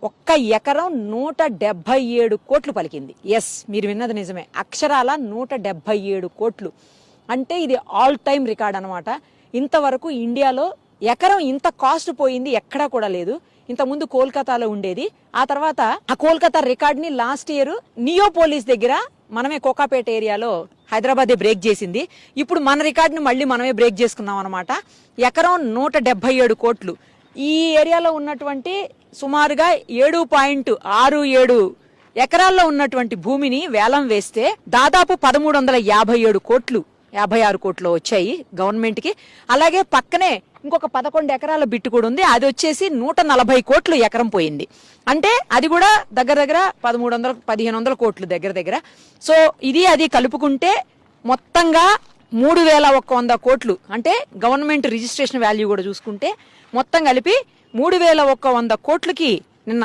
ఒక్క ఎకరం 177 కోట్లు పలికింది. ఎస్, మీరు విన్నది నిజమే, అక్షరాల 177 కోట్లు. అంటే ఇది ఆల్ టైమ్ రికార్డ్ అనమాట. ఇంతవరకు ఇండియాలో ఎకరం ఇంత కాస్ట్ పోయింది ఎక్కడా కూడా లేదు. ఇంతకుముందు కోల్కతాలో ఉండేది. ఆ తర్వాత ఆ కోల్కతా రికార్డ్ ని లాస్ట్ ఇయర్ నియోపోలిస్ దగ్గర మనమే కోకాపేట ఏరియాలో హైదరాబాదే బ్రేక్ చేసింది. ఇప్పుడు మన రికార్డుని మళ్ళీ మనమే బ్రేక్ చేసుకున్నాం అనమాట. ఎకరం 177 కోట్లు. ఈ ఏరియాలో ఉన్నటువంటి సుమారుగా 7.67 ఎకరాల్లో ఉన్నటువంటి భూమిని వేలం వేస్తే దాదాపు 1357 కోట్లు 56 కోట్లు వచ్చాయి గవర్నమెంట్ కి. అలాగే పక్కనే ఇంకొక 11 ఎకరాల బిట్టు కూడా ఉంది, అది వచ్చేసి 140 కోట్లు ఎకరం పోయింది. అంటే అది కూడా దగ్గర దగ్గర 1300-1500 కోట్లు దగ్గర దగ్గర. సో ఇది అది కలుపుకుంటే మొత్తంగా 3100 కోట్లు. అంటే గవర్నమెంట్ రిజిస్ట్రేషన్ వాల్యూ కూడా చూసుకుంటే మొత్తం కలిపి 3100 కోట్లకి